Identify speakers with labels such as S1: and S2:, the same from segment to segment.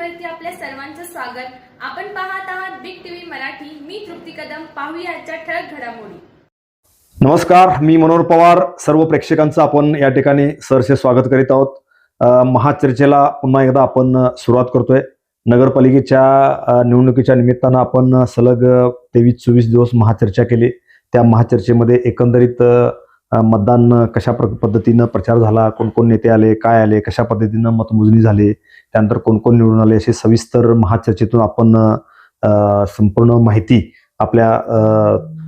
S1: चॅनलवरती आपल्या सर्वांचं स्वागत. आपण पाहत आहात बिग टीव्ही मराठी. मी तृप्ती कदम. पाहूया आजच्या ठळक घडामोडी.
S2: नमस्कार, मी मनोहर पवार. सर्व प्रेक्षकांचं आपण या ठिकाणी सहर्ष स्वागत करीत आहोत. महाचर्चेला पुन्हा एकदा आपण सुरुवात करतोय. नगरपालिकेच्या निवडणुकीच्या निमित्तानं आपण सलग 23-24 दिवस महाचर्चा केली. त्या महाचर्चेमध्ये एकंदरीत मतदान कशा पद्धतीनं प्रचार झाला, कोण कोण नेते आले, काय आले, कशा पद्धतीनं मतमोजणी झाली, त्यानंतर कोण कोण निवडून आले, अशी सविस्तर महाचर्चेतून आपण संपूर्ण माहिती आपल्या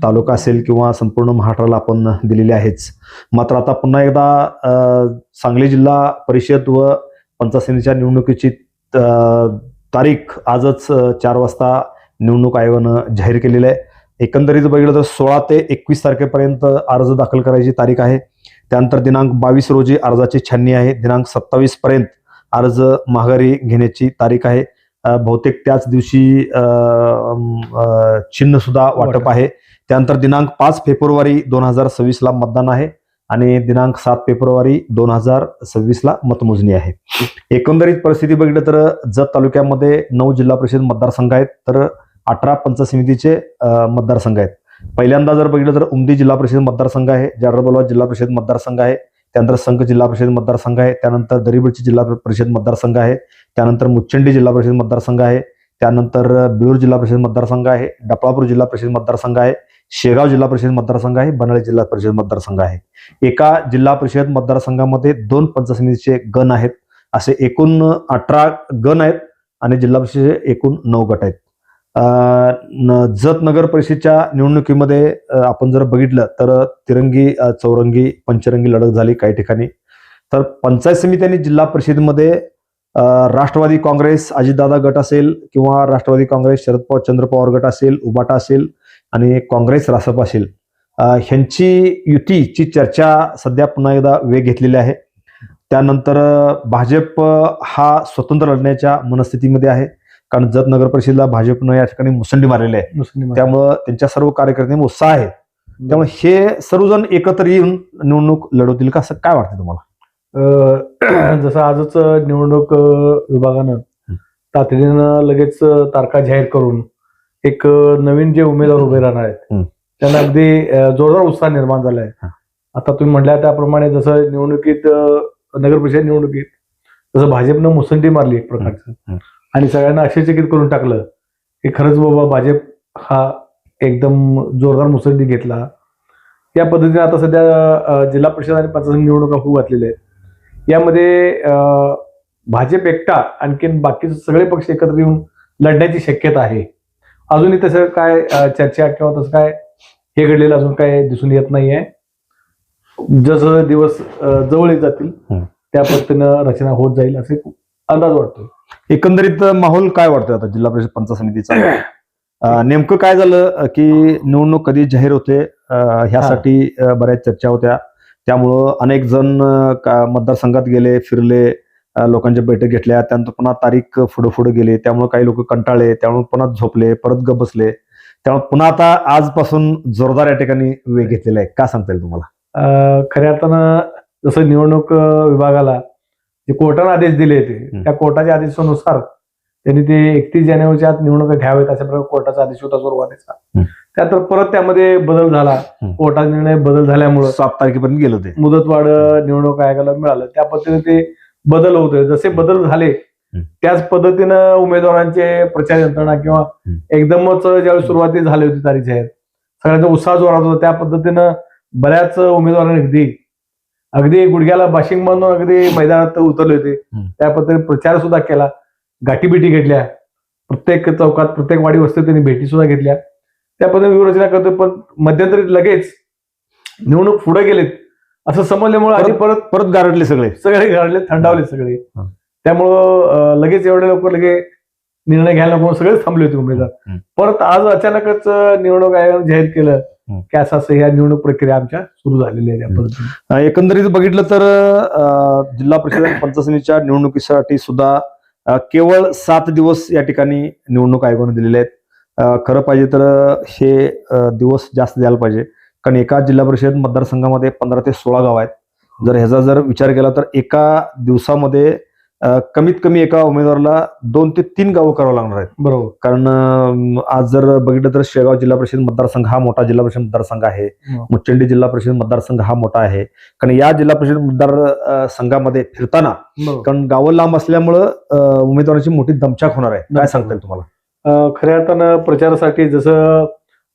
S2: तालुका असेल किंवा संपूर्ण महाराष्ट्राला आपण दिलेली आहेच. मात्र आता पुन्हा एकदा सांगली जिल्हा परिषद व पंचायत समितीच्या निवडणुकीची तारीख आजच 4 वाजता निवडणूक आयोगानं जाहीर केलेली आहे. एकंदरीत बघितलं तर 16 ते 21 तारखेपर्यंत अर्ज दाखल करायची तारीख आहे. त्यानंतर दिनांक 22 रोजी अर्जाची छाननी आहे. दिनांक 27 पर्यंत अर्ज माघारी घेण्याची तारीख आहे. बहुतेक त्याच दिवशी चिन्ह सुद्धा वाटप आहे. त्यानंतर दिनांक 5 फेब्रुवारी 2026 ला मतदान आहे आणि दिनांक 7 फेब्रुवारी 2026 ला मतमोजणी आहे. एकंदरीत परिस्थिती बघितलं तर जत तालुक्यामध्ये 9 जिल्हा परिषद मतदारसंघ आहेत, तर 18 पंचायत समितीचे मतदारसंघ आहेत. पहिल्यांदा जर बघितलं तर उमदी जिल्हा परिषद मतदारसंघ आहे, जाडरबलवा जिल्हा परिषद मतदारसंघ आहे, त्यानंतर संघ जिल्हा परिषद मतदारसंघ आहे, त्यानंतर दरिबडची जिल्हा परिषद मतदारसंघ आहे, त्यानंतर मुच्चंडी जिल्हा परिषद मतदारसंघ आहे, त्यानंतर बिळूर जिल्हा परिषद मतदारसंघ आहे, डफळापूर जिल्हा परिषद मतदारसंघ आहे, शेगाव जिल्हा परिषद मतदारसंघ आहे, बनाळे जिल्हा परिषद मतदारसंघ आहे. एका जिल्हा परिषद मतदारसंघामध्ये 2 पंचायत समितीचे गण आहेत. असे एकूण 18 गण आहेत आणि जिल्हा परिषदेचे एकूण 9 गट आहेत. जत नगर परिषदेच्या निवडणुकीमध्ये आपण जर बघितलं तर तिरंगी, चौरंगी, पंचरंगी लढत झाली काही ठिकाणी. तर पंचायत समिती आणि जिल्हा परिषदेमध्ये राष्ट्रवादी काँग्रेस अजितदादा गट असेल किंवा राष्ट्रवादी काँग्रेस चंद्र पवार गट असेल, उबाटा असेल आणि काँग्रेस रासप असेल, ह्यांची युतीची चर्चा सध्या पुन्हा एकदा वेग घेतलेली आहे. त्यानंतर भाजप हा स्वतंत्र लढण्याच्या मनस्थितीमध्ये आहे, कारण जत नगर परिषदेला भाजपनं या ठिकाणी मुसंडी मारलेली आहे. त्यामुळं त्यांच्या सर्व कार्यकर्त्यांना उत्साह आहे. त्यामुळे हे सर्वजण एकत्र येऊन निवडणूक लढवतील का, असं काय वाटतं तुम्हाला?
S3: जसं आजच निवडणूक विभागानं तातडीनं लगेच तारखा जाहीर करून एक नवीन जे उमेदवार उभे राहणार आहेत त्यांना अगदी जोरदार उत्साह निर्माण झालाय. आता तुम्ही म्हटल्या त्याप्रमाणे जसं निवडणुकीत नगर परिषद निवडणुकीत जसं भाजपनं मुसंडी मारली एक प्रकारचं आणि सगळ्यांना आश्चर्यचकित करून टाकलं की खरंच बाबा भाजप हा एकदम जोरदार मुसंडी घेतला. या पद्धतीने आता सध्या जिल्हा परिषद आणि पंचायत समिती निवडणुका होऊ घातलेल्या आहेत. यामध्ये भाजप एकटा आणखीन बाकीचे सगळे पक्ष एकत्र येऊन लढण्याची शक्यता आहे. अजूनही तसं काय चर्चा किंवा तसं काय हे घडलेलं अजून काय दिसून येत नाहीये. जसं दिवस जवळ येत जातील त्या पद्धतीनं रचना होत जाईल असे अंदाज वाटतो.
S2: एकंदरीत माहोल काय वाटतोय आता जिल्हा परिषद पंचायत समितीचा? नेमकं काय झालं की निवडणूक कधी जाहीर होते ह्यासाठी बऱ्याच चर्चा होत्या. त्यामुळं अनेक जण मतदारसंघात गेले, फिरले, लोकांच्या बैठक घेतल्या, त्यानंतर पुन्हा तारीख पुढे गेले. त्यामुळे काही लोक कंटाळले, त्यामुळे पुन्हा झोपले, परत गप बसले. त्यामुळे पुन्हा आता आजपासून जोरदार या ठिकाणी वेग घेतलेला आहे. काय सांगता येईल तुम्हाला?
S3: खऱ्या अर्थानं जसं निवडणूक विभागाला जे कोर्टाने आदेश दिले होते त्या कोर्टाच्या आदेशानुसार त्यांनी ते 31 जानेवारीच्या आत निवडणुका घ्यावेत अशा प्रकारे कोर्टाचा आदेश होता सुरुवातीचा. त्यानंतर परत त्यामध्ये बदल झाला. कोर्टाचा निर्णय बदल झाल्यामुळे
S2: 7 तारखेपर्यंत गेलो ते
S3: मुदतवाढ निवडणूक आयोगाला मिळालं. त्या पद्धतीने ते बदल होते. जसे बदल झाले त्याच पद्धतीनं उमेदवारांचे प्रचार यंत्रणा किंवा एकदमच ज्यावेळी सुरुवाती झाली होती तारीख जाहीर सगळ्यांचा उत्साह जोरात होता. त्या पद्धतीनं बऱ्याच उमेदवारांनी अगदी गुडघ्याला बाशिंग बांधून अगदी मैदानात उतरले होते. त्या पद्धतीने प्रचार सुद्धा केला, गाठीभेटी घेतल्या, प्रत्येक चौकात प्रत्येक वाडी वस्तीत त्यांनी भेटी सुद्धा घेतल्या. त्या पद्धतीने व्यूहरचना करतो. पण मध्यंतरी लगेच निवडणूक पुढे गेलेत असं समजल्यामुळे आधी
S2: परत गारडले,
S3: सगळे गारडले, थंडावले सगळे. त्यामुळं लगेच एवढे लोक लगेच निर्णय घ्यायला नको सगळेच थांबले होते उमेदवार. परत आज अचानकच निवडणूक आयोगाने जाहीर केलं की असं ह्या निवडणूक प्रक्रिया आमच्या सुरू झालेली आहे. त्या पद्धतीने
S2: एकंदरीत बघितलं तर जिल्हा परिषद पंचायत समितीच्या निवडणुकीसाठी सुद्धा केवळ 7 दिवस या ठिकाणी निवडणूक आयोगाने दिलेले आहेत. खरं पाहिजे तर हे दिवस जास्त द्यायला पाहिजे, कारण एका जिल्हा परिषद मतदारसंघामध्ये 15 ते 16 गाव आहेत. जर ह्याचा जर विचार केला तर एका दिवसामध्ये कमीत कमी एका उमेदवाराला 2 ते 3 गावं करावं लागणार आहेत.
S3: बरोबर.
S2: कारण आज जर बघितलं तर शेगाव जिल्हा परिषद मतदारसंघ हा मोठा जिल्हा परिषद मतदारसंघ आहे. मुच्चंडी जिल्हा परिषद मतदारसंघ हा मोठा आहे. कारण या जिल्हा परिषद मतदार संघामध्ये फिरताना कारण गावं लांब असल्यामुळं उमेदवारांची मोठी दमछाक होणार आहे. काय सांगता येईल तुम्हाला?
S3: खऱ्या अर्थानं प्रचारासाठी जसं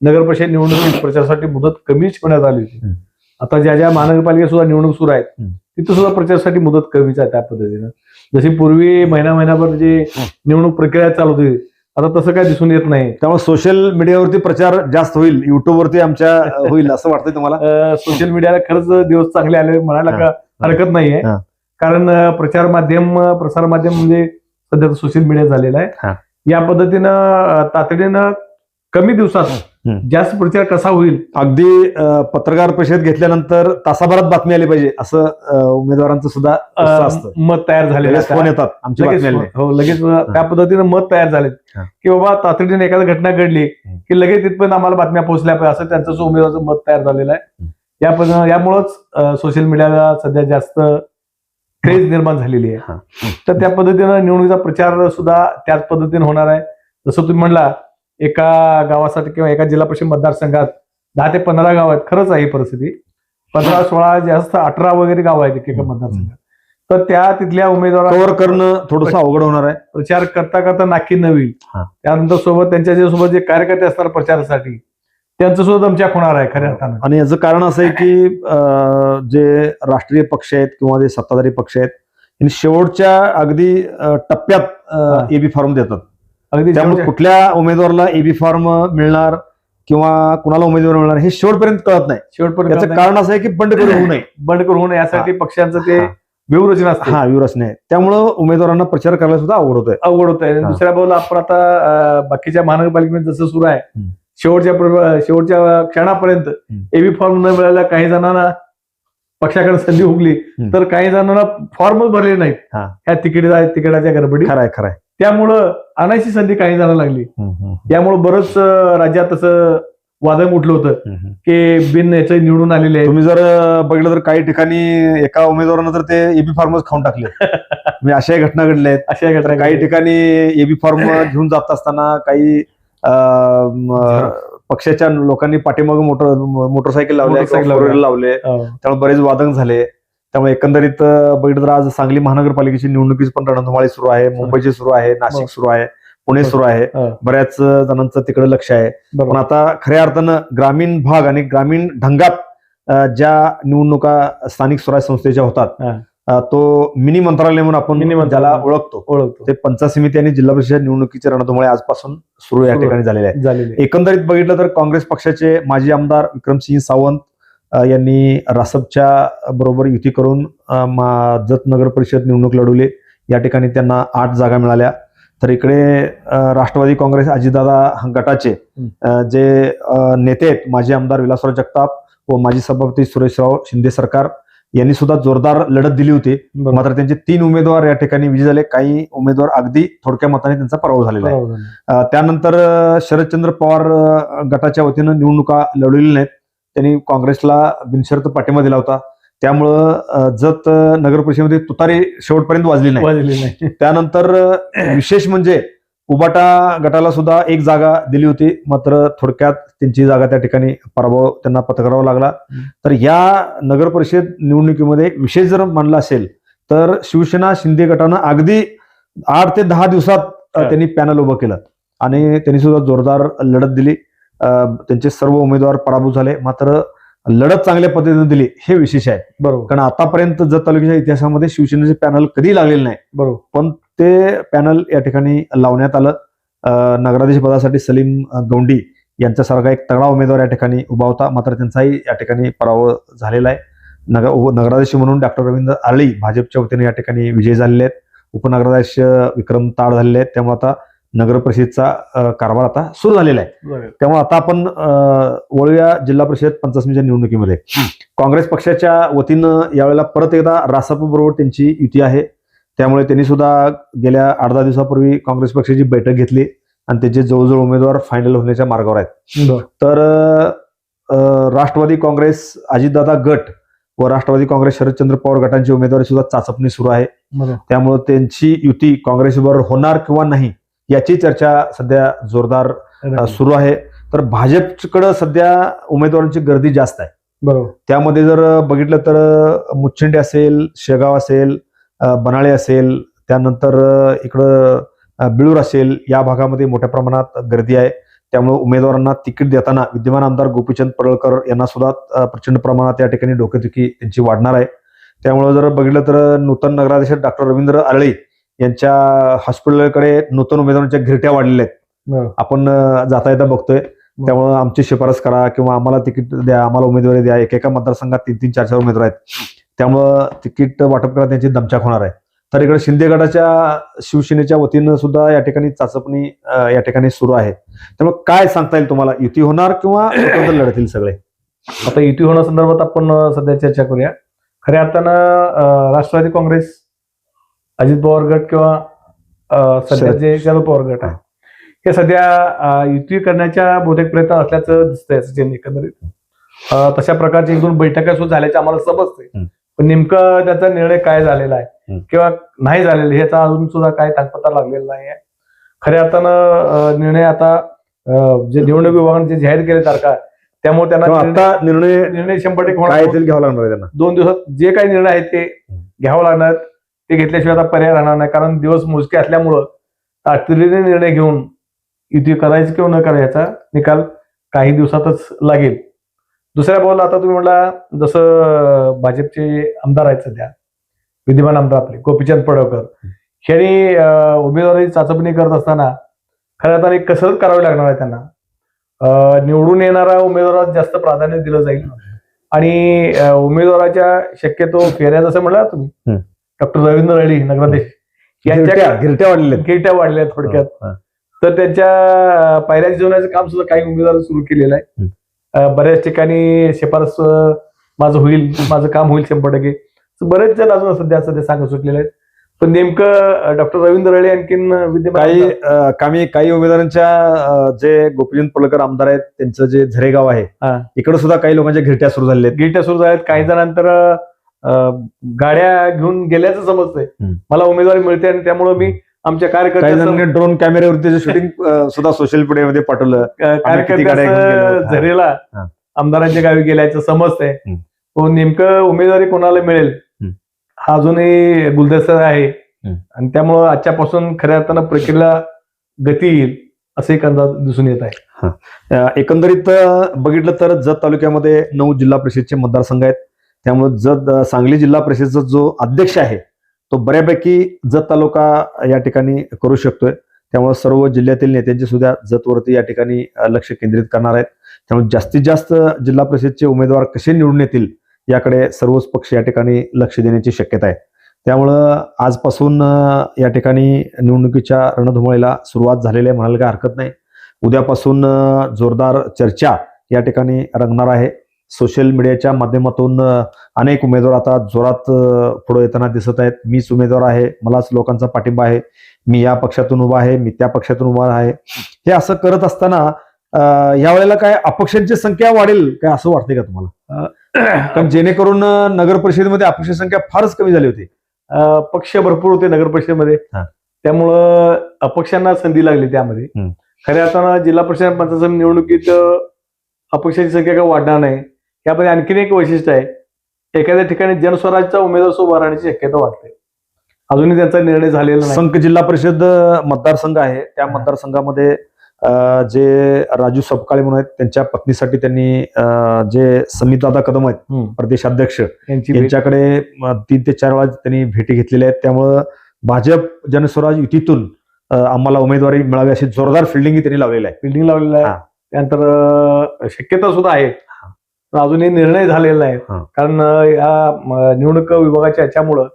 S3: नगर परिषद निवडणुकीत प्रचारासाठी मुदत कमीच ठेवण्यात आली होती. आता ज्या ज्या महानगरपालिका सुद्धा निवडणूक सुरू आहेत तिथं सुद्धा प्रचारासाठी मुदत कमीच आहे. त्या पद्धतीनं जशी पूर्वी महिनाभर जी निवडणूक प्रक्रिया चालू होती आता तसं काय दिसून येत नाही.
S2: त्यामुळे सोशल मीडियावरती प्रचार जास्त होईल, युट्यूबवरती आमच्या होईल असं वाटतंय तुम्हाला?
S3: सोशल मीडियाला खरंच दिवस चांगले आले म्हणायला का हरकत नाहीये. कारण प्रसार माध्यम म्हणजे सध्या सोशल मीडिया झालेला आहे. या पद्धतीनं तातडीनं कमी दिवसात जास्त प्रचार कसा होईल.
S2: अगदी पत्रकार परिषद घेतल्यानंतर तासाभरात बातमी आली पाहिजे असं उमेदवारांचं सुद्धा असतं.
S3: मत तयार झालेलं
S2: फोन येतात आमची बातमी आली.
S3: हो, लगेच त्या पद्धतीनं मत तयार झाले की बाबा तातडीने एखादी घटना घडली की लगेच तिथपर्यंत आम्हाला बातम्या पोहोचल्या पाहिजे असं त्यांचं उमेदवाराचं मत तयार झालेलं आहे. यामुळंच सोशल मीडियाला सध्या जास्त क्रेज निर्माण झालेली आहे. तर त्या पद्धतीनं निवडणुकीचा प्रचार सुद्धा त्याच पद्धतीने होणार आहे. जसं तुम्ही म्हणला एका गावासाठी किंवा एका जिल्हा परिषद मतदारसंघात 10 ते 15 गाव आहेत. खरंच आहे ही परिस्थिती. 15-16 जास्त 18 वगैरे गाव आहेत एका मतदारसंघात. तर त्या तिथल्या उमेदवारांना
S2: कव्हर करणं थोडंसं अवघड होणार आहे.
S3: प्रचार करता नाकी न होईल. त्यानंतर सोबत त्यांच्या सोबत जे कार्यकर्ते असतात प्रचारासाठी त्यांचं सुद्धा दमछाक होणार आहे खऱ्या अर्थानं.
S2: आणि याचं कारण असं आहे की जे राष्ट्रीय पक्ष आहेत किंवा जे सत्ताधारी पक्ष आहेत शेवटच्या अगदी टप्प्यात एबी फॉर्म देतात.
S3: अगदी
S2: त्यामुळे कुठल्या उमेदवाराला एबी फॉर्म मिळणार किंवा कुणाला उमेदवार मिळणार हे शेवटपर्यंत कळत नाही.
S3: शेवटपर्यंत
S2: याचं कारण असं आहे की बंडखोरी होऊ नये.
S3: बंडखोर होऊ नये यासाठी पक्षांचं ते व्यूहरचना असते.
S2: व्यूहरचना आहे. त्यामुळं उमेदवारांना प्रचार करायला सुद्धा अवघड होत आहे.
S3: दुसऱ्या बाजूला आपण आता बाकीच्या महानगरपालिकेमध्ये जसं सुरू आहे शेवटच्या क्षणापर्यंत एबी फॉर्म न मिळायला काही जणांना पक्षाकडे संधी हुकली तर काही जणांना फॉर्मच भरले नाहीत ह्या तिकिटाच्या गडबडी.
S2: खरंय.
S3: त्यामुळं आणायची संधी काही जणांना लागली. यामुळं बरंच राज्यात तसं वादळ उठलं होतं की बिन याचे निवडून आलेले आहे.
S2: तुम्ही जर बघितलं तर काही ठिकाणी एका उमेदवारानं तर ते एबी फॉर्मच खाऊन टाकले. म्हणजे अशाही घटना घडल्या आहेत.
S3: अशा घटना
S2: काही ठिकाणी एबी फॉर्म घेऊन जात असताना काही पक्षाच्या लोकांनी पाठीमागे मोटरसायकल लावले त्यामुळे बरेच वादंग झाले. त्यामुळे एकंदरीत बघितलं तर आज सांगली महानगरपालिकेची निवडणुकीची पण रणधुमाळी सुरू आहे. मुंबईची सुरू आहे, नाशिक सुरू आहे, पुणे सुरू आहे. बऱ्याच जणांचं तिकडे लक्ष आहे. पण आता खऱ्या अर्थानं ग्रामीण भाग आणि ग्रामीण ढंगात ज्या निवडणुका स्थानिक स्वराज्य संस्थेच्या होतात तो मिनी मंत्रालय म्हणून आपण ज्याला ओळखतो ते पंचायत समिती आणि जिल्हा परिषद निवडणुकीचे रणधुमाळी आजपासून सुरू या ठिकाणी झालेले आहे. एकंदरीत बघितलं तर काँग्रेस पक्षाचे माजी आमदार विक्रमसिंह सावंत यांनी रासपच्या बरोबर युती करून जत नगर परिषद निवडणूक लढवली. या ठिकाणी त्यांना 8 जागा मिळाल्या. तर इकडे राष्ट्रवादी काँग्रेस अजितदादा गटाचे जे नेते आहेत माजी आमदार विलासराव जगताप व माजी सभापती सुरेशराव शिंदे सरकार यांनी सुद्धा जोरदार लढत दिली होती. मात्र त्यांचे 3 उमेदवार या ठिकाणी विजयी झाले. काही उमेदवार अगदी थोडक्या मताने त्यांचा पराभव झालेला आहे. त्यानंतर शरदचंद्र पवार गटाच्या वतीनं निवडणुका लढवलेल्या नाहीत. त्यांनी काँग्रेसला बिनशर्त पाठिंबा दिला होता. त्यामुळं जत नगर परिषदेमध्ये तुतारी शेवटपर्यंत वाजली नाही. त्यानंतर विशेष म्हणजे उबाटा गटाला सुद्धा 1 जागा दिली होती. मात्र थोडक्यात त्यांची जागा त्या ठिकाणी पराभव त्यांना पत्करावा लागला. तर या नगर परिषद निवडणुकीमध्ये विशेष जर मानला असेल तर शिवसेना शिंदे गटानं अगदी 8 ते 10 दिवसात त्यांनी पॅनल उभं केलं आणि त्यांनी सुद्धा जोरदार लढत दिली. त्यांचे सर्व उमेदवार पराभूत झाले. मात्र लढत चांगल्या पद्धतीने दिली हे विशेष आहे. बरोबर. कारण आतापर्यंत जत तालुक्याच्या इतिहासामध्ये शिवसेनेचे पॅनल कधी लागलेले नाही. बरोबर. पण ते पॅनल या ठिकाणी लावण्यात आलं. नगराध्यक्ष पदासाठी सलीम गौंडी यांच्यासारखा एक तगडा उमेदवार या ठिकाणी उभा होता. मात्र त्यांचाही या ठिकाणी पराभव झालेला आहे. नगराध्यक्ष म्हणून डॉक्टर रवींद्र आरळी भाजपच्या वतीने या ठिकाणी विजयी झालेले आहेत. उपनगराध्यक्ष विक्रम ताड झालेले आहेत. त्यामुळे आता नगर परिषदचा कारभार आता सुरू झालेला आहे. त्यामुळे आता आपण वळूया जिल्हा परिषद पंचायत समितीच्या निवडणुकीमध्ये. काँग्रेस पक्षाच्या वतीनं यावेळेला परत एकदा रासप बरोबर त्यांची युती आहे. त्यामुळे त्यांनी सुद्धा गेल्या 8-10 दिवसापूर्वी काँग्रेस पक्षाची बैठक घेतली आणि त्याचे जवळजवळ उमेदवार फायनल होण्याच्या मार्गावर आहेत. तर राष्ट्रवादी काँग्रेस अजितदादा गट व राष्ट्रवादी काँग्रेस शरदचंद्र पवार गटांची उमेदवारी सुद्धा चाचपणी सुरू आहे.
S3: बरोबर.
S2: त्यामुळे त्यांची युती काँग्रेसबरोबर होणार किंवा नाही याची चर्चा सध्या जोरदार सुरू आहे. तर भाजपकडे सध्या उमेदवारांची गर्दी जास्त आहे.
S3: बरोबर.
S2: त्यामध्ये जर बघितलं तर मुच्छिंडे असेल, शेगाव असेल, बनाळे असेल, त्यानंतर इकडं बिळूर असेल, या भागामध्ये मोठ्या प्रमाणात गर्दी आहे. त्यामुळे उमेदवारांना तिकीट देताना विद्यमान आमदार गोपीचंद पडळकर यांना सुद्धा प्रचंड प्रमाणात या ठिकाणी डोकेदुखी त्यांची वाढणार आहे. त्यामुळे जर बघितलं तर नूतन नगराध्यक्ष डॉक्टर रवींद्र आरळे यांच्या हॉस्पिटलकडे नूतन उमेदवारांच्या घिरट्या वाढलेल्या आहेत. आपण जाता येता बघतोय. त्यामुळे आमची शिफारस करा किंवा आम्हाला तिकीट द्या, आम्हाला उमेदवारी द्या. एकेका मतदारसंघात 3-3, 4-4 उमेदवार आहेत. त्यामुळं तिकीट वाटप करा त्यांची दमछाक होणार आहे. तर इकडे शिंदे गटाच्या शिवसेनेच्या वतीनं सुद्धा या ठिकाणी चाचपणी या ठिकाणी सुरू आहे. त्यामुळे काय सांगता येईल तुम्हाला, युती होणार किंवा स्वतंत्र लढतील सगळे?
S3: आता युती होण्यासंदर्भात आपण सध्या चर्चा करूया. खऱ्या अर्थानं राष्ट्रवादी काँग्रेस, अजित पवार गट किंवा सध्या जे शरद पवार गट आहे हे सध्या युती करण्याच्या बहुतेक प्रयत्न असल्याचं दिसतंय सचिन एकंदरीत. तशा प्रकारच्या 1-2 बैठका सुद्धा झाल्याचं आम्हाला समजतंय. पण नेमकं त्याचा निर्णय काय झालेला आहे किंवा नाही झालेला ह्याचा अजून सुद्धा काय तात्पत्ता लागलेला नाही आहे. खऱ्या अर्थानं निर्णय आता जे निवडणूक विभागाने जे जाहीर केले तारखा, त्यामुळे त्यांना
S2: आता निर्णय
S3: 100%
S2: काय घ्यावा लागणार आहे त्यांना.
S3: 2 दिवसात जे काही निर्णय आहेत ते घ्यावं लागणार. ते घेतल्याशिवाय आता पर्याय राहणार नाही. कारण दिवस मोजके असल्यामुळं तातडीने निर्णय घेऊन युती करायची किंवा न करायचा निकाल काही दिवसातच लागेल. दुसऱ्या बाजूला आता तुम्ही म्हणला जसं भाजपचे आमदार आहेत सध्या, विद्यमान आमदार आपले गोपीचंद पडळकर, यांनी उमेदवारी चाचपणी करत असताना खऱ्या अर्थाने कसरत करावी लागणार आहे त्यांना. निवडून येणारा उमेदवाराला जास्त प्राधान्य दिलं जाईल आणि उमेदवाराच्या शक्यतो फेऱ्या जसं म्हणला तुम्ही डॉक्टर रवींद्र आरळे नगराध्यक्ष यांच्या गिरट्या वाढल्या थोडक्यात. तर त्यांच्या पायऱ्या जिजवण्याचं काम सुद्धा काही उमेदवार सुरू केलेलं आहे. बऱ्याच ठिकाणी शिफारस माझं काम होईल 100%. बरेच जण अजून सध्या सांगत सुटलेले आहेत. पण नेमकं डॉक्टर रवींद्र आरळे आणखीन विद्यमान
S2: काही उमेदवारांच्या जे गोपीचंद पडळकर आमदार आहेत त्यांचं जे झरेगाव आहे इकडे सुद्धा काही लोकांच्या घिरट्या सुरू झाल्या आहेत. काही जणांतर गाड्या घेऊन गेल्याचं समजतंय. मला उमेदवारी मिळते आणि त्यामुळे मी आमच्या कार्यकर्त्यांनी ड्रोन कॅमेऱ्यावरती शूटिंग सुद्धा सोशल मीडियामध्ये पाठवलं.
S3: झरेला आमदारांच्या गावी गेल्याचं समजतंय. नेमकं उमेदवारी कोणाला मिळेल हा अजूनही गुलदस्ता आहे आणि त्यामुळं आजच्यापासून खऱ्या अर्थानं प्रक्रियेला गती येईल असे एक अंदाज दिसून येत आहे.
S2: एकंदरीत बघितलं तर जत तालुक्यामध्ये 9 जिल्हा परिषदचे मतदारसंघ आहेत. त्यामुळे जत सांगली जिल्हा परिषदचा जो अध्यक्ष आहे तो बऱ्यापैकी जत तालुका या ठिकाणी करू शकतोय. त्यामुळे सर्व जिल्ह्यातील नेत्यांचे सुद्धा जतवरती या ठिकाणी लक्ष केंद्रित करणार आहेत. त्यामुळे जास्तीत जास्त जिल्हा परिषदचे उमेदवार कसे निवडून येतील याकडे सर्वच पक्ष या ठिकाणी लक्ष देण्याची शक्यता आहे. त्यामुळं आजपासून या ठिकाणी निवडणुकीच्या रणधुमाळीला सुरुवात झालेली आहे म्हणायला काय हरकत नाही. उद्यापासून जोरदार चर्चा या ठिकाणी रंगणार आहे. सोशल मीडियाच्या माध्यमातून अनेक उमेदवार आता जोरात पुढे येताना दिसत आहेत. मीच उमेदवार आहे, मलाच लोकांचा पाठिंबा आहे, मी या पक्षातून उभा आहे, मी त्या पक्षातून उभा आहे, हे असं करत असताना यावेळेला काय अपक्षांची संख्या वाढेल काय असं वाटतंय का तुम्हाला? कारण जेणेकरून नगर परिषदेमध्ये अपक्ष संख्या फारच कमी झाली होती.
S3: पक्ष भरपूर होते नगर परिषदेमध्ये, त्यामुळं अपक्षांना संधी लागली त्यामध्ये. खऱ्या अर्थानं जिल्हा परिषद पंचायत निवडणुकीत अपक्षांची संख्या काय वाढणार नाही. यामध्ये आणखीन एक वैशिष्ट्य आहे, एखाद्या ठिकाणी जनस्वराजचा उमेदवार उभा राहण्याची शक्यता वाटते. अजूनही त्यांचा निर्णय झालेला नाही.
S2: संख जिल्हा परिषद मतदारसंघ आहे, त्या मतदारसंघामध्ये जे राजू सपकाळे म्हणून आहेत त्यांच्या पत्नीसाठी त्यांनी जे समितदादा कदम आहेत प्रदेशाध्यक्ष यांच्याकडे 3 ते 4 वेळा त्यांनी भेटी घेतलेल्या आहेत. त्यामुळं भाजप जनस्वराज युतीतून आम्हाला उमेदवारी मिळावी अशी जोरदार फिल्डिंग त्यांनी लावलेली आहे.
S3: त्यानंतर शक्यता सुद्धा आहे, अजूनही निर्णय झालेला आहे. कारण या निवडणूक विभागाच्या याच्यामुळं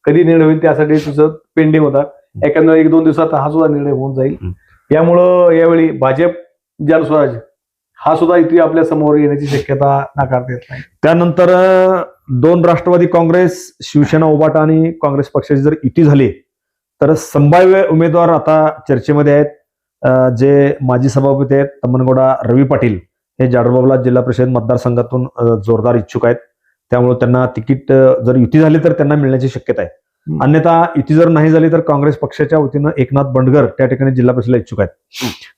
S3: कधी निर्णय होईल त्यासाठी तुझं पेंडिंग होता. एखाद्या 1-2 दिवसात हा सुद्धा निर्णय होऊन जाईल. यामुळं यावेळी भाजप जनस्वराज हा सुद्धा इथे आपल्या समोर येण्याची शक्यता नाकारता येत नाही.
S2: त्यानंतर 2 राष्ट्रवादी काँग्रेस, शिवसेना उभाटा आणि काँग्रेस पक्षाची जर युती झाली तर संभाव्य उमेदवार आता चर्चेमध्ये आहेत. जे माजी सभापती आहेत तम्मनगौडा रवी पाटील हे जाडरबाबला जिल्हा परिषद मतदारसंघातून जोरदार इच्छुक आहेत. त्यामुळे त्यांना तिकीट जर युती झाली तर त्यांना मिळण्याची शक्यता आहे. अन्यथा युती जर नाही झाली तर काँग्रेस पक्षाच्या वतीनं एकनाथ बंडगर त्या ठिकाणी जिल्हा परिषदेला इच्छुक आहेत.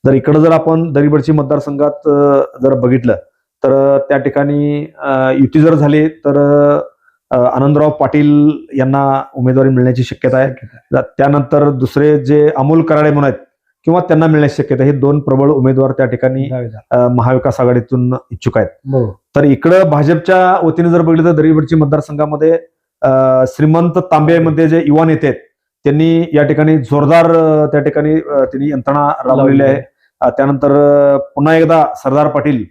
S2: तर इकडे जर आपण दरीबडची मतदारसंघात जर बघितलं तर त्या ठिकाणी युती जर झाली तर आनंदराव पाटील यांना उमेदवारी मिळण्याची शक्यता आहे. त्यानंतर दुसरे जे अमोल कराडे म्हणून आहेत किंवा त्यांना मिळण्याची शक्यता, हे दोन प्रबळ उमेदवार त्या ठिकाणी महाविकास आघाडीतून इच्छुक आहेत. तर इकडं भाजपच्या वतीने जर बघितलं तर दरीबडची मतदारसंघामध्ये श्रीमंत तांबेमध्ये जे युवा नेते आहेत त्यांनी या ठिकाणी जोरदार त्या ठिकाणी त्यांनी यंत्रणा राबवलेली आहे. त्यानंतर पुन्हा एकदा सरदार पाटील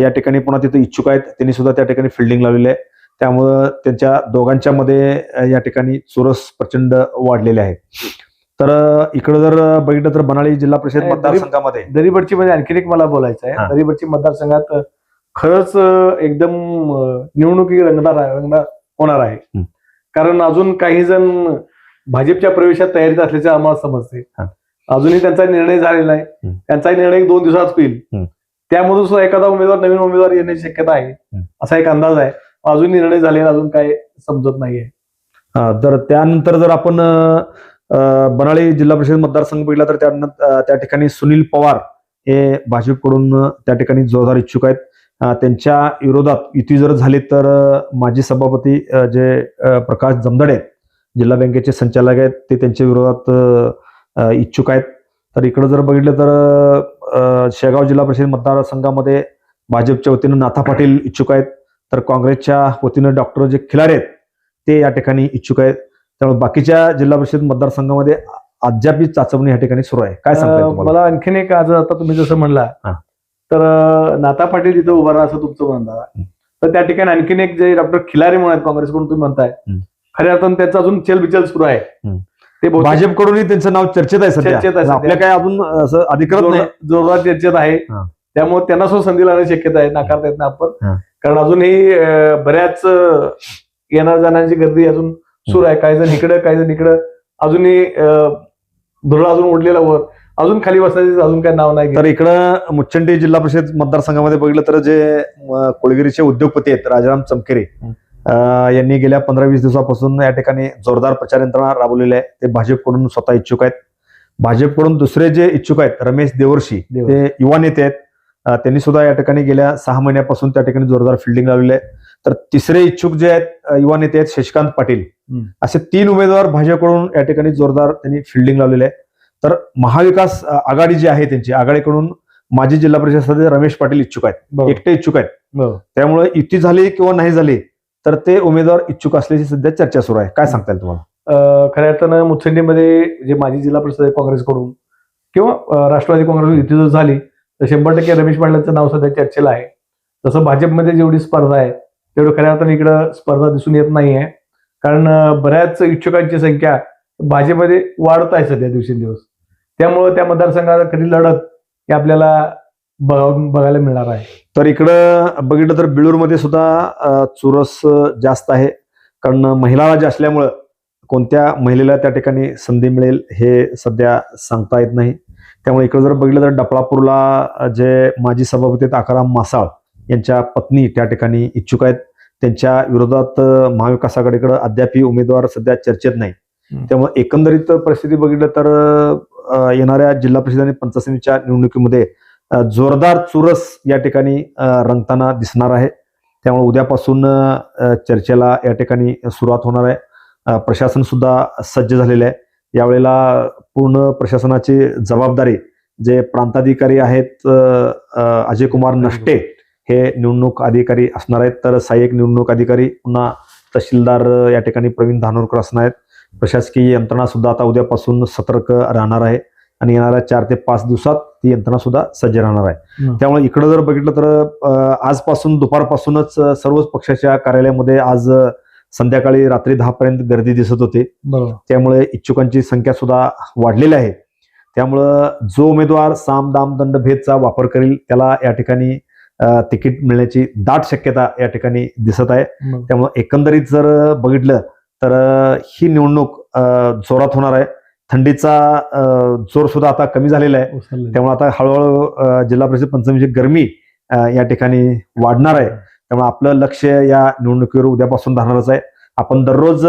S2: या ठिकाणी पुन्हा तिथे इच्छुक आहेत, त्यांनी सुद्धा त्या ठिकाणी फिल्डिंग लावलेली आहे. त्यामुळं त्यांच्या दोघांच्या मध्ये या ठिकाणी चुरस प्रचंड वाढलेले आहे. तर इकडे जर बघितलं तर बनाळी जिल्हा परिषद मतदारसंघामध्ये
S3: दरीबडची मध्ये आणखीन एक मला बोलायचं आहे. दरीबडची मतदारसंघात खरंच एकदम निवडणुकी रंगणार होणार आहे. कारण अजून काही जण भाजपच्या प्रवेशात तयारीत असल्याचे आम्हाला समजते. अजूनही त्यांचा निर्णय झालेला आहे. त्यांचा निर्णय 2 दिवसात होईल. त्यामधून सुद्धा एखादा उमेदवार नवीन उमेदवार येण्याची शक्यता आहे असा एक अंदाज आहे. अजून निर्णय झालेला अजून काय समजत नाहीये.
S2: तर त्यानंतर जर आपण बनाळी जिल्हा परिषद मतदारसंघ बघितला तर त्या ठिकाणी सुनील पवार हे भाजपकडून त्या ठिकाणी जोरदार इच्छुक आहेत. त्यांच्या विरोधात युती जर झाली तर माजी सभापती जे प्रकाश जमदडे जिल्हा बँकेचे संचालक आहेत ते त्यांच्या विरोधात इच्छुक आहेत. तर इकडे जर बघितलं तर शेगाव जिल्हा परिषद मतदारसंघामध्ये भाजपच्या वतीनं नाथा पाटील इच्छुक आहेत. तर काँग्रेसच्या वतीनं डॉक्टर जे खिलारे आहेत ते या ठिकाणी इच्छुक आहेत. त्यामुळे बाकीच्या जिल्हा परिषद मतदारसंघामध्ये अद्याप चाचपणी या ठिकाणी सुरू आहे. काय सांगता
S3: मला आणखीन एक, आज आता तुम्ही जसं म्हणला तर नाथा पाटील तिथं उभा राहा असं तुमचं म्हणता, तर त्या ठिकाणी आणखीन एक जे डॉक्टर खिलारे म्हणून आहेत काँग्रेसकडून तुम्ही म्हणताय, खऱ्या अर्थानं त्याचं अजून चलबिचल सुरू आहे.
S2: ते भाजपकडूनही त्यांचं नाव चर्चेत आहे सध्या. आपल्या काय अजून असं अधिकृत नाही,
S3: जोरदार चर्चेत आहे. त्यामुळे त्यांना सुद्धा संधी लागण्याची शक्यता आहे, नाकारता येत नाही आपण. कारण अजूनही बऱ्याच येणार जाण्याची गर्दी अजून सुरू आहे. काही जण इकडं काही जण इकडं, अजूनही धुळा अजून उडलेला वर, अजून खाली बसायचं अजून काही नाव नाही.
S2: तर इकडं मुच्छंडी जिल्हा परिषद मतदारसंघामध्ये बघितलं तर जे कोळगिरीचे उद्योगपती आहेत राजाराम चमकेरे यांनी गेल्या 15-20 दिवसापासून या ठिकाणी जोरदार प्रचार यंत्रणा राबवलेली आहे. ते भाजपकडून स्वतः इच्छुक आहेत. भाजपकडून दुसरे जे इच्छुक आहेत रमेश देवर्षी, ते युवा नेते आहेत. त्यांनी सुद्धा या ठिकाणी गेल्या 6 महिन्यापासून त्या ठिकाणी जोरदार फिल्डिंग लावलेली आहे. तर तिसरे इच्छुक जे आहेत युवा नेते आहेत शशिकांत पाटील, असे 3 उमेदवार भाजपकडून या ठिकाणी जोरदार त्यांनी फिल्डिंग लावलेले आहे. तर महाविकास आघाडी जी आहे त्यांची आघाडीकडून माजी जिल्हा परिषद सदस्य रमेश पाटील इच्छुक आहेत, एकटे इच्छुक आहेत. त्यामुळे युती झाली किंवा नाही झाली तर ते उमेदवार इच्छुक असल्याची सध्या चर्चा सुरू आहे. काय सांगता येईल तुम्हाला?
S3: खऱ्या अर्थानं मुच्छंडीमध्ये जे माजी जिल्हा परिषद काँग्रेसकडून किंवा राष्ट्रवादी काँग्रेस युती जर झाली तर 100% रमेश पाटलांचं नाव सध्या चर्चेला आहे. तसं भाजपमध्ये जेवढी स्पर्धा आहे तेवढं खऱ्या अर्थानं इकडं स्पर्धा दिसून येत नाहीये. कारण बऱ्याच इच्छुकांची संख्या भाजपमध्ये वाढत आहे सध्या दिवसेंदिवस. त्यामुळे त्या मतदारसंघात खरी लढत ही आपल्याला बघायला मिळणार आहे.
S2: तर इकडं बघितलं तर बिळूरमध्ये सुद्धा चुरस जास्त आहे. कारण महिला जे असल्यामुळं कोणत्या महिलेला त्या ठिकाणी संधी मिळेल हे सध्या सांगता येत नाही. त्यामुळे इकडे जर बघितलं तर डफळापूरला जे माजी सभापती आहेत आकाराम मासाळ यांच्या पत्नी त्या ठिकाणी इच्छुक आहेत. त्यांच्या विरोधात महाविकास आघाडीकडे अद्याप उमेदवार सध्या चर्चेत नाही. त्यामुळे एकंदरीत परिस्थिती बघितलं तर येणाऱ्या जिल्हा परिषद आणि पंचायत समितीच्या निवडणुकीमध्ये जोरदार चुरस या ठिकाणी रंगताना दिसणार आहे. त्यामुळे उद्यापासून चर्चेला या ठिकाणी सुरुवात होणार आहे. प्रशासन सुद्धा सज्ज झालेले आहे. यावेळेला पूर्ण प्रशासनाची जबाबदारी जे प्रांताधिकारी आहेत अजय कुमार नष्टे हे निवडणूक अधिकारी असणार आहेत. तर सहाय्यक निवडणूक अधिकारी पुन्हा तहसीलदार या ठिकाणी प्रवीण धानोरकर असणार आहेत. प्रशासकीय यंत्रणा सुद्धा आता उद्यापासून सतर्क राहणार आहे आणि येणाऱ्या 4 ते 5 दिवसात ती यंत्रणा सुद्धा सज्ज राहणार आहे. त्यामुळे इकडे जर बघितलं तर आजपासून दुपारपासूनच सर्वच पक्षाच्या कार्यालयामध्ये आज संध्याकाळी रात्री 10 पर्यंत गर्दी दिसत होती. त्यामुळे इच्छुकांची संख्या सुद्धा वाढलेली आहे. त्यामुळं जो उमेदवार साम दाम दंड भेदचा वापर करेल त्याला या ठिकाणी तिकीट मिळण्याची दाट शक्यता या ठिकाणी दिसत आहे. त्यामुळे एकंदरीत जर बघितलं तर ही निवडणूक जोरात होणार आहे. थंडीचा जोर सुद्धा आता कमी झालेला आहे. त्यामुळे आता हळूहळू जिल्हा परिषद पंचमीची गरमी या ठिकाणी वाढणार आहे. त्यामुळे आपलं लक्ष या निवडणुकीवर उद्यापासून राहणारच आहे. आपण दररोज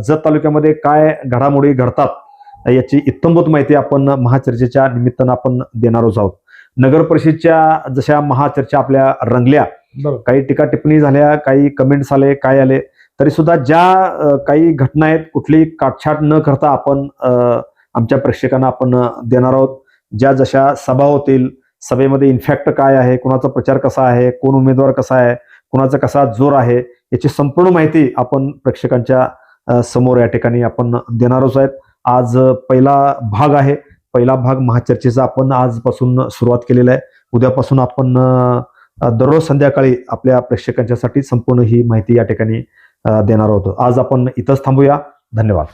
S2: जत तालुक्यामध्ये काय घडामोडी घडतात याची इत्थंभूत माहिती आपण महाचर्चेच्या निमित्तानं आपण देणारच आहोत. नगर परिषदच्या जशा महाचर्चा आपल्या रंगल्या,
S3: बरोबर.
S2: काही टीका टिप्पणी झाल्या, काही कमेंट्स आले, काय आले, तरी सुद्धा ज्या काही घटना आहेत कुठली काटछाट न करता आपण आमच्या प्रेक्षकांना आपण देणार आहोत. ज्या जशा सभा होतील, सभेमध्ये इनफॅक्ट काय आहे, कुणाचा प्रचार कसा आहे, कोण उमेदवार कसा आहे, कुणाचा कसा जोर आहे, याची संपूर्ण माहिती आपण प्रेक्षकांच्या समोर या ठिकाणी आपण देणारच आहेत. आज पहिला भाग आहे. पहिला भाग महाचर्चेचा आपण आजपासून सुरुवात केलेला आहे. उद्यापासून आपण दररोज संध्याकाळी आपल्या प्रेक्षकांच्यासाठी संपूर्ण ही माहिती या ठिकाणी देणार आहोत. आज आपण इथंच थांबूया. धन्यवाद.